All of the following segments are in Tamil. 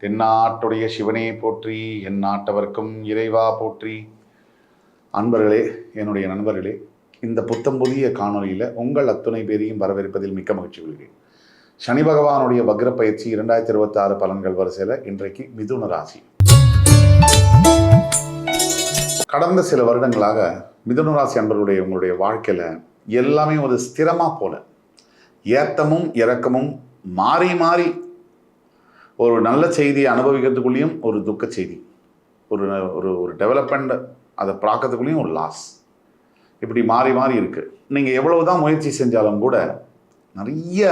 தென்னாட்டுடைய சிவனே போற்றி, என் நாட்டவர்க்கும் இறைவா போற்றி. அன்பர்களே, என்னுடைய நண்பர்களே, இந்த புத்தம் புதிய காணொலியில் உங்கள் அத்துணை பேரையும் வரவேற்பதில் மிக்க மகிழ்ச்சி கொள்கிறேன். சனி பகவானுடைய வக்ர பயிற்சி 2026 பலன்கள் வரிசையில் இன்றைக்கு மிதுன ராசி. கடந்த சில வருடங்களாக மிதுன ராசி அன்பர்களுடைய உங்களுடைய வாழ்க்கையில் எல்லாமே ஒரு ஸ்திரமாக போல ஏத்தமும் இறக்கமும் மாறி மாறி ஒரு நல்ல செய்தியை அனுபவிக்கிறதுக்குள்ளேயும் ஒரு துக்க செய்தி, ஒரு ஒரு ஒரு டெவலப்மெண்ட் அதை பார்க்கறதுக்குள்ளேயும் ஒரு லாஸ், இப்படி மாறி மாறி இருக்குது. நீங்கள் எவ்வளவு தான் முயற்சி செஞ்சாலும் கூட நிறைய,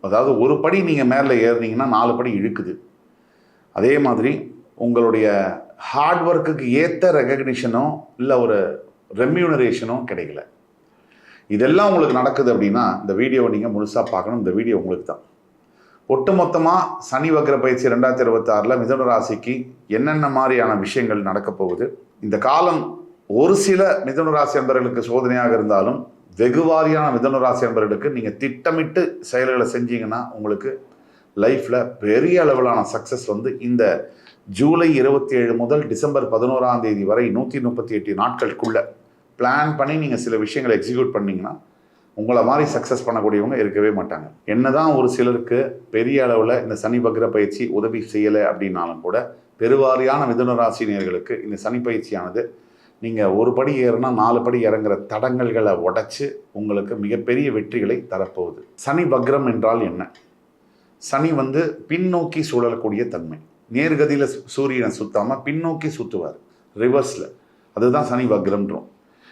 அதாவது ஒரு படி நீங்கள் மேலே ஏறினீங்கன்னா 4 படி இழுக்குது. அதே மாதிரி உங்களுடைய ஹார்ட் ஒர்க்குக்கு ஏற்ற ரெகக்னிஷனோ இல்லை ஒரு ரெம்யூனரேஷனோ கிடைக்கல. இதெல்லாம் உங்களுக்கு நடக்குது அப்படின்னா இந்த வீடியோவை நீங்கள் முழுசாக பார்க்கணும். இந்த வீடியோ உங்களுக்கு தான். ஒட்டுமொத்தமாக சனி வக்ர பயிற்சி 2026 மிதுன ராசிக்கு என்னென்ன மாதிரியான விஷயங்கள் நடக்க போகுது, இந்த காலம் ஒரு சில மிதுன ராசி அன்பர்களுக்கு சோதனையாக இருந்தாலும் வெகுவாரியான மிதுன ராசி அன்பர்களுக்கு நீங்கள் திட்டமிட்டு செயல்களை செஞ்சீங்கன்னா உங்களுக்கு லைஃப்பில் பெரிய அளவிலான சக்ஸஸ் இந்த ஜூலை 27 முதல் டிசம்பர் 11 வரை 138 நாட்களுக்குள்ள பிளான் பண்ணி நீங்கள் சில விஷயங்களை எக்ஸிக்யூட் பண்ணிங்கன்னா உங்களை மாதிரி சக்ஸஸ் பண்ணக்கூடியவங்க இருக்கவே மாட்டாங்க. என்னதான் ஒரு சிலருக்கு பெரிய அளவில் இந்த சனி வக்ர பயிற்சி உதவி செய்யலை அப்படின்னாலும் கூட பெருவாரியான மிதுன ராசினியர்களுக்கு இந்த சனி பயிற்சியானது நீங்கள் ஒரு படி ஏறினா 4 படி இறங்குற தடங்கல்களை உடைச்சு உங்களுக்கு மிகப்பெரிய வெற்றிகளை தரப்போகுது. சனி வக்ரம் என்றால் என்ன? சனி பின்னோக்கி சுழலக்கூடிய தன்மை. நேர்கதியில் சூரியனை சுத்தாமல் பின்னோக்கி சுற்றுவார், ரிவர்ஸில். அதுதான் சனி வக்ரம்ன்றோம்.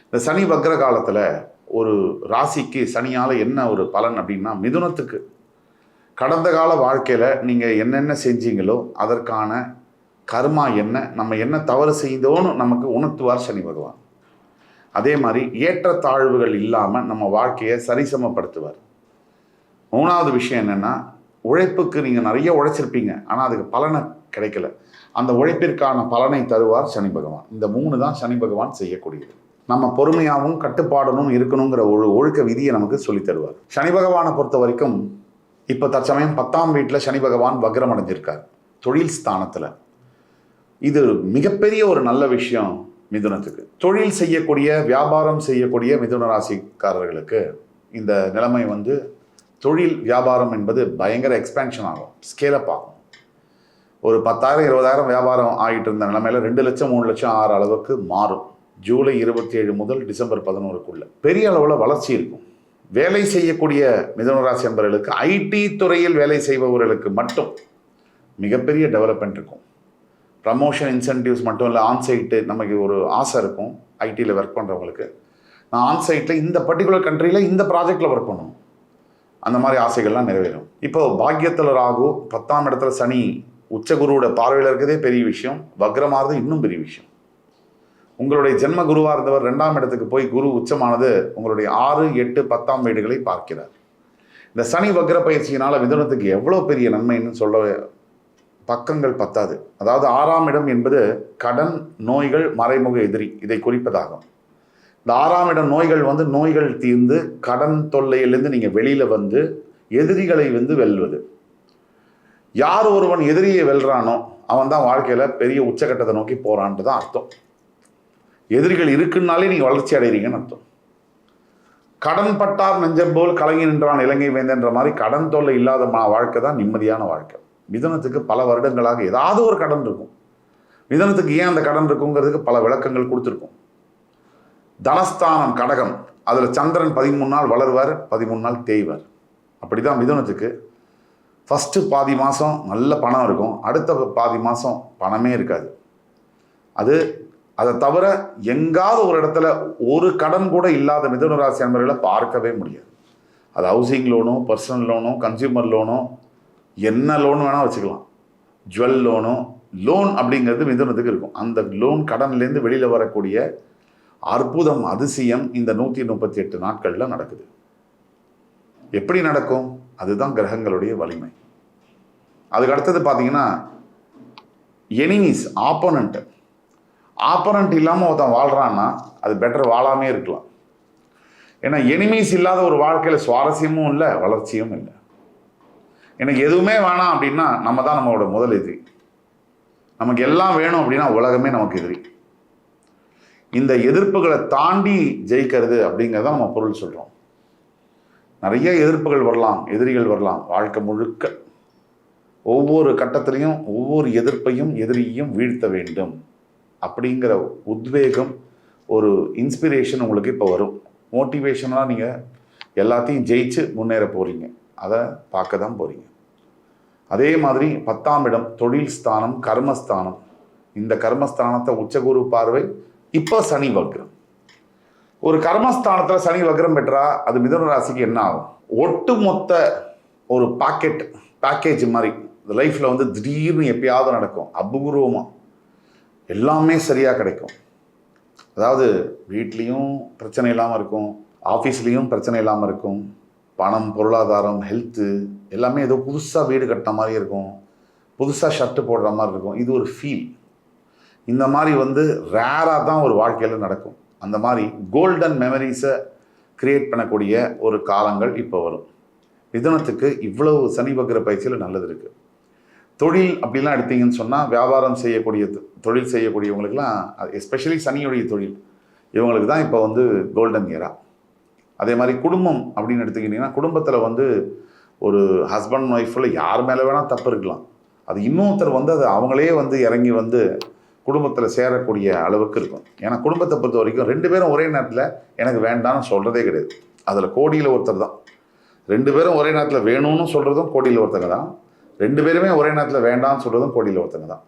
இந்த சனி வக்ர காலத்தில் ஒரு ராசிக்கு சனியால் என்ன ஒரு பலன் அப்படின்னா, மிதுனத்துக்கு கடந்த கால வாழ்க்கையில் நீங்கள் என்னென்ன செஞ்சீங்களோ அதற்கான கர்மா என்ன, நம்ம என்ன தவறு செய்தோன்னு நமக்கு உணர்த்துவார் சனி பகவான். அதே மாதிரி ஏற்றத்தாழ்வுகள் இல்லாமல் நம்ம வாழ்க்கையை சரிசமப்படுத்துவார். 3வது விஷயம் என்னென்னா, உழைப்புக்கு நீங்கள் நிறைய உழைச்சிருப்பீங்க, ஆனால் அதுக்கு பலனை கிடைக்கல. அந்த உழைப்பிற்கான பலனை தருவார் சனி பகவான். இந்த 3 தான் சனி பகவான் செய்யக்கூடியது. நம்ம பொறுமையாகவும் கட்டுப்பாடனும் இருக்கணுங்கிற ஒரு ஒழுக்க விதியை நமக்கு சொல்லி தருவார். சனி பகவானை பொறுத்த வரைக்கும் இப்போ தற்சமயம் 10ஆம் வீட்டில் சனி பகவான் வக்ரம் அடைஞ்சிருக்கார், தொழில் ஸ்தானத்தில். இது மிகப்பெரிய ஒரு நல்ல விஷயம் மிதுனத்துக்கு. தொழில் செய்யக்கூடிய, வியாபாரம் செய்யக்கூடிய மிதுன ராசிக்காரர்களுக்கு இந்த நிலைமை தொழில் வியாபாரம் என்பது பயங்கர எக்ஸ்பேன்ஷன் ஆகும், ஸ்கேலப் ஆகும். ஒரு 10,000 20,000 வியாபாரம் ஆகிட்டு இருந்த நிலைமையில் 2 லட்சம் 3 லட்சம் ஆகிற அளவுக்கு மாறும். ஜூலை 27 முதல் டிசம்பர் 11 பெரிய அளவில் வளர்ச்சி இருக்கும். வேலை செய்யக்கூடிய மிதுன ராசி அன்பர்களுக்கு, ஐடி துறையில் வேலை செய்பவர்களுக்கு மட்டும் மிகப்பெரிய டெவலப்மெண்ட் இருக்கும். ப்ரமோஷன் இன்சென்டிவ்ஸ் மட்டும் இல்லை, ஆன்சைட்டு நமக்கு ஒரு ஆசை இருக்கும். ஐடியில் ஒர்க் பண்ணுறவங்களுக்கு, நான் ஆன்சைட்டில் இந்த பர்டிகுலர் கண்ட்ரியில் இந்த ப்ராஜெக்டில் ஒர்க் பண்ணணும், அந்த மாதிரி ஆசைகள்லாம் நிறைவேறும். இப்போ பாக்கியத்தில் ராகு, 10ஆம் இடத்துல சனி உச்சகுருவோட பார்வையில் இருக்கிறதே பெரிய விஷயம். வக்ரமானது இன்னும் பெரிய விஷயம். உங்களுடைய ஜென்ம குருவாக இருந்தவர் 2ஆம் இடத்துக்கு போய் குரு உச்சமானது உங்களுடைய 6, 8, 10ஆம் வீடுகளை பார்க்கிறார். இந்த சனி வக்ர பயிற்சியினால் மிதுனத்துக்கு எவ்வளோ பெரிய நன்மைன்னு சொல்ல பக்கங்கள் பத்தாது. அதாவது 6ஆம் இடம் என்பது கடன், நோய்கள், மறைமுக எதிரி, இதை குறிப்பதாகும். இந்த 6ஆம் இடம் நோய்கள் நோய்கள் தீர்ந்து கடன் தொல்லையிலிருந்து நீங்கள் வெளியில் எதிரிகளை வெல்வது. யார் ஒருவன் எதிரியை வெல்றானோ அவன் தான் வாழ்க்கையில் பெரிய உச்சகட்டத்தை நோக்கி போகிறான்ட்டு தான் அர்த்தம். எதிரிகள் இருக்குன்னாலே நீங்கள் வளர்ச்சி அடைகிறீங்கன்னு அர்த்தம். கடன் பட்டார் நெஞ்சம் போல் கலங்கி நின்றான் இலங்கை வேந்தன்ற மாதிரி கடன் தொல்லை இல்லாத வாழ்க்கை தான் நிம்மதியான வாழ்க்கை. மிதுனத்துக்கு பல வருடங்களாக ஏதாவது ஒரு கடன் இருக்கும். மிதுனத்துக்கு ஏன் அந்த கடன் இருக்குங்கிறதுக்கு பல விளக்கங்கள் கொடுத்துருக்கும். தனஸ்தானம் கடகம், அதில் சந்திரன் 13 நாள் வளருவார், 13 நாள் தேய்வார். அப்படி தான் மிதுனத்துக்கு ஃபஸ்ட்டு பாதி மாதம் நல்ல பணம் இருக்கும், அடுத்த பாதி மாதம் பணமே இருக்காது. அதை தவிர எங்காவது ஒரு இடத்துல ஒரு கடன் கூட இல்லாத மிதுன ராசி அன்பர்களை பார்க்கவே முடியாது. அது ஹவுசிங் லோனோ, பர்சனல் லோனோ, கன்சியூமர் லோனோ, என்ன லோன் வேணால் வச்சுக்கலாம். ஜுவல் லோனோ, லோன் அப்படிங்கிறது மிதுனத்துக்கு இருக்கும். அந்த லோன் கடன்லேருந்து வெளியில் வரக்கூடிய அற்புதம், அதிசயம் இந்த 138 நாட்களில் நடக்குது. எப்படி நடக்கும்? அதுதான் கிரகங்களுடைய வலிமை. அதுக்கு அடுத்தது பார்த்தீங்கன்னா எனிமீஸ், ஆப்போனண்ட் இல்லாமல் ஒருத்தன் வாழ்கிறான்னா அது பெட்டர் வாழாமே இருக்கலாம். ஏன்னா எனிமீஸ் இல்லாத ஒரு வாழ்க்கையில் சுவாரஸ்யமும் இல்லை, வளர்ச்சியும் இல்லை. எனக்கு எதுவுமே வேணாம் அப்படின்னா நம்ம தான் நம்மளோட முதல் எதிரி. நமக்கு எல்லாம் வேணும் அப்படின்னா உலகமே நமக்கு எதிரி. இந்த எதிர்ப்புகளை தாண்டி ஜெயிக்கிறது அப்படிங்கிறத நம்ம பொருள் சொல்கிறோம். நிறைய எதிர்ப்புகள் வரலாம், எதிரிகள் வரலாம். வாழ்க்கை முழுக்க ஒவ்வொரு கட்டத்திலையும் ஒவ்வொரு எதிர்ப்பையும் எதிரியையும் வீழ்த்த வேண்டும் அப்படிங்கிற உத்வேகம், ஒரு இன்ஸ்பிரேஷன் உங்களுக்கு இப்போ வரும். மோட்டிவேஷனாக நீங்கள் எல்லாத்தையும் ஜெயிச்சு முன்னேற போகிறீங்க. அதை பார்க்க தான் போகிறீங்க. அதே மாதிரி 10ஆம் இடம் தொழில் ஸ்தானம், கர்மஸ்தானம். இந்த கர்மஸ்தானத்தை உச்சகுரு பார்வை. இப்போ சனி வக்ரம். ஒரு கர்மஸ்தானத்தில் சனி வக்ரம் பெற்றா அது மிதுன ராசிக்கு என்ன ஆகும்? ஒட்டுமொத்த ஒரு பேக்கேஜ் மாதிரி லைஃப்பில் வந்து திடீர்னு எப்பயாவது நடக்கும். அபூர்வமாக எல்லாமே சரியாக கிடைக்கும். அதாவது வீட்லேயும் பிரச்சனை இல்லாமல் இருக்கும், ஆஃபீஸ்லேயும் பிரச்சனை இல்லாமல் இருக்கும். பணம், பொருளாதாரம், ஹெல்த்து எல்லாமே ஏதோ புதுசாக வீடு கட்டின மாதிரி இருக்கும், புதுசாக ஷர்ட்டு போடுற மாதிரி இருக்கும். இது ஒரு ஃபீல். இந்த மாதிரி வந்து ரேராக தான் ஒரு வாழ்க்கையில் நடக்கும். அந்த மாதிரி கோல்டன் மெமரிஸை கிரியேட் பண்ணக்கூடிய ஒரு காலங்கள் இப்போ வரும். மிதுனத்துக்கு இவ்வளவு சனி வக்ர பயிற்சியில் நல்லது இருக்குது. தொழில் அப்படிலாம் எடுத்தீங்கன்னு சொன்னால் வியாபாரம் செய்யக்கூடிய தொழில் செய்யக்கூடியவங்களுக்குலாம், எஸ்பெஷலி சனியுடைய தொழில், இவங்களுக்கு தான் இப்போ வந்து கோல்டன் இயரா. அதே மாதிரி குடும்பம் அப்படின்னு எடுத்துக்கிட்டிங்கன்னா குடும்பத்தில் வந்து ஒரு ஹஸ்பண்ட் ஒய்ஃபில் யார் மேலே வேணால் தப்பு இருக்கலாம். அது இன்னொருத்தர் வந்து அது அவங்களே வந்து இறங்கி வந்து குடும்பத்தில் சேரக்கூடிய அளவுக்கு இருக்கும். ஏன்னா குடும்பத்தை பொறுத்த வரைக்கும் 2 பேரும் ஒரே நேரத்தில் எனக்கு வேண்டாம்னு சொல்கிறதே கிடையாது. அதில் கோடியில் ஒருத்தர் தான். 2 பேரும் ஒரே நேரத்தில் வேணும்னு சொல்கிறதும் கோடியில் ஒருத்தங்க தான். 2 பேருமே ஒரே நேரத்தில் வேண்டாம்னு சொல்கிறதும் கோடியில் ஒருத்தங்க தான்.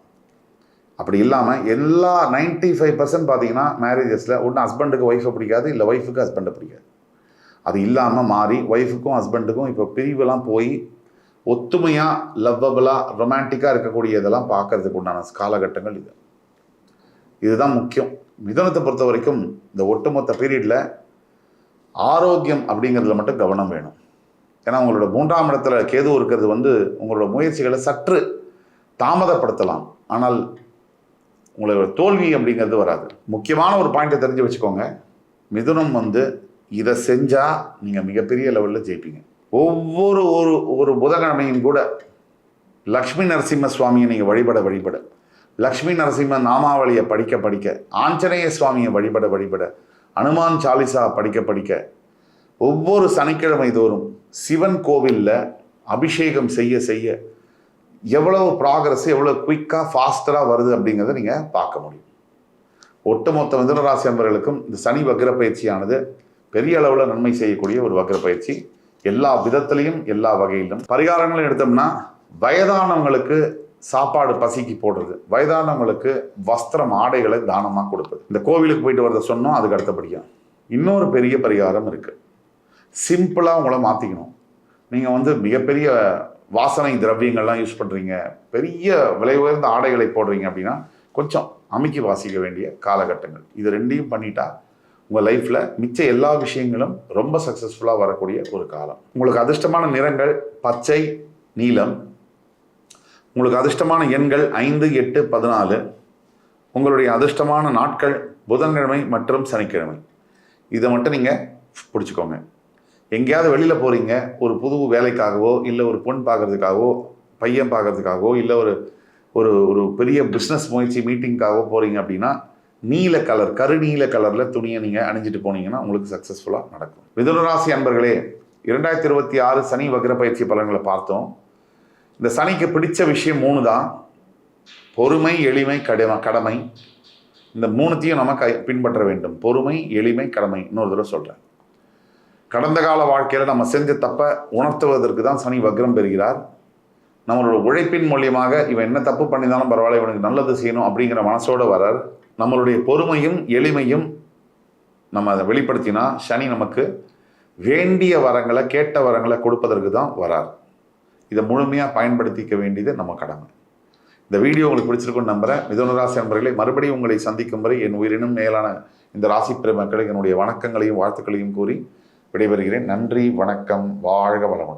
அப்படி இல்லாமல் எல்லா 95% பார்த்தீங்கன்னா மேரேஜஸில் ஒன்று ஹஸ்பண்டுக்கு ஒய்ஃபை பிடிக்காது, இல்லை ஒய்ஃபுக்கு ஹஸ்பண்டை பிடிக்காது. அது இல்லாமல் மாறி ஒய்ஃபுக்கும் ஹஸ்பண்டுக்கும் இப்போ பிரிவெல்லாம் போய் ஒத்துமையாக லவ்வபுளாக ரொமான்டிக்காக இருக்கக்கூடிய இதெல்லாம் பார்க்கறதுக்கு உண்டான காலகட்டங்கள் இதுதான் முக்கியம். மிதுனத்தை பொறுத்த வரைக்கும் இந்த ஒட்டுமொத்த பீரியடில் ஆரோக்கியம் அப்படிங்கிறதுல மட்டும் கவனம் வேணும். ஏன்னா உங்களோட 3ஆம் இடத்துல கேது இருக்கிறது வந்து உங்களோட முயற்சிகளை சற்று தாமதப்படுத்தலாம். ஆனால் உங்களோட தோல்வி அப்படிங்கிறது வராது. முக்கியமான ஒரு பாயிண்ட்டை தெரிஞ்சு வச்சுக்கோங்க. மிதுனம் வந்து இதை செஞ்சால் நீங்கள் மிகப்பெரிய லெவலில் ஜெயிப்பீங்க. ஒவ்வொரு ஒரு புதன்கிழமையும் கூட லக்ஷ்மி நரசிம்ம சுவாமியை நீங்கள் வழிபட லக்ஷ்மி நரசிம்ம நாமாவளியை படிக்க ஆஞ்சநேய சுவாமியை வழிபட அனுமான் சாலிசா படிக்க ஒவ்வொரு சனிக்கிழமை தோறும் சிவன் கோவிலில் அபிஷேகம் செய்ய எவ்வளவு ப்ராக்ரஸ், எவ்வளோ குயிக்காக ஃபாஸ்டராக வருது அப்படிங்கிறத நீங்கள் பார்க்க முடியும். ஒட்டுமொத்த மிதுன ராசி அன்பர்களுக்கும் இந்த சனி வக்ர பயிற்சியானது பெரிய அளவில் நன்மை செய்யக்கூடிய ஒரு வக்ர பயிற்சி. எல்லா விதத்திலையும் எல்லா வகையிலும் பரிகாரங்களும் எடுத்தோம்னா, வயதானவங்களுக்கு சாப்பாடு பசிக்கு போடுறது, வயதானவங்களுக்கு வஸ்திரம் ஆடைகளை தானமாக கொடுப்பது, இந்த கோவிலுக்கு போயிட்டு வரத சொன்னோம். அதுக்கு அடுத்தபடியாக இன்னொரு பெரிய பரிகாரம் இருக்குது. சிம்பிளாக உங்களை மாற்றிக்கணும். நீங்கள் வந்து மிகப்பெரிய வாசனை திரவியங்கள்லாம் யூஸ் பண்ணுறீங்க, பெரிய விலை உயர்ந்த ஆடைகளை போடுறீங்க அப்படின்னா கொஞ்சம் அமுக்கி வாசிக்க வேண்டிய காலகட்டங்கள். இது 2யும் பண்ணிட்டா உங்கள் லைஃப்பில் மிச்ச எல்லா விஷயங்களும் ரொம்ப சக்ஸஸ்ஃபுல்லாக வரக்கூடிய ஒரு காலம். உங்களுக்கு அதிர்ஷ்டமான நிறங்கள் பச்சை, நீலம். உங்களுக்கு அதிர்ஷ்டமான எண்கள் 5, 8, 14. உங்களுடைய அதிர்ஷ்டமான நாட்கள் புதன்கிழமை மற்றும் சனிக்கிழமை. இதை மட்டும் நீங்கள் பிடிச்சிக்கோங்க. எங்கேயாவது வெளியில் போகிறீங்க, ஒரு புது வேலைக்காகவோ இல்லை ஒரு பொண்ணு பார்க்குறதுக்காகவோ, பையன் பார்க்குறதுக்காகவோ, இல்லை ஒரு பெரிய பிஸ்னஸ் முயற்சி மீட்டிங்காகவோ போகிறீங்க அப்படின்னா நீல கலர், கருநீல கலரில் துணியை நீங்கள் அணிஞ்சிட்டு போனீங்கன்னா உங்களுக்கு சக்ஸஸ்ஃபுல்லாக நடக்கும். மிதுன ராசி அன்பர்களே, 2026 சனி வக்ர பயிற்சி பலன்களை பார்த்தோம். இந்த சனிக்கு பிடிச்ச விஷயம் 3 தான். பொறுமை, எளிமை, கடமை. இந்த 3த்தையும் நம்ம பின்பற்ற வேண்டும். பொறுமை, எளிமை, கடமை. இன்னொரு தடவை சொல்கிறேன். கடந்த கால வாழ்க்கையில் நம்ம செஞ்ச தப்பை உணர்த்துவதற்கு தான் சனி வக்ரம் பெறுகிறார். நம்மளோட உழைப்பின் மூலியமாக இவன் என்ன தப்பு பண்ணினாலும் பரவாயில்ல, இவனுக்கு நல்லது செய்யணும் அப்படிங்கிற மனசோடு வரார். நம்மளுடைய பொறுமையும் எளிமையும் நம்ம அதை வெளிப்படுத்தினா சனி நமக்கு வேண்டிய வரங்களை, கேட்ட வரங்களை கொடுப்பதற்கு தான் வரார். இதை முழுமையாக பயன்படுத்திக்க வேண்டியது நம்ம கடமை. இந்த வீடியோ உங்களுக்கு பிடிச்சிருக்குன்னு நம்புகிறேன். மிதுன ராசி நண்பர்களை மறுபடியும் உங்களை சந்திக்கும் வரை என் உயிரினும் மேலான இந்த ராசி பெருமக்களுக்கு என்னுடைய வணக்கங்களையும் வாழ்த்துக்களையும் கூறி விடைபெறுகிறேன். நன்றி, வணக்கம், வாழ்க வளமுடன்.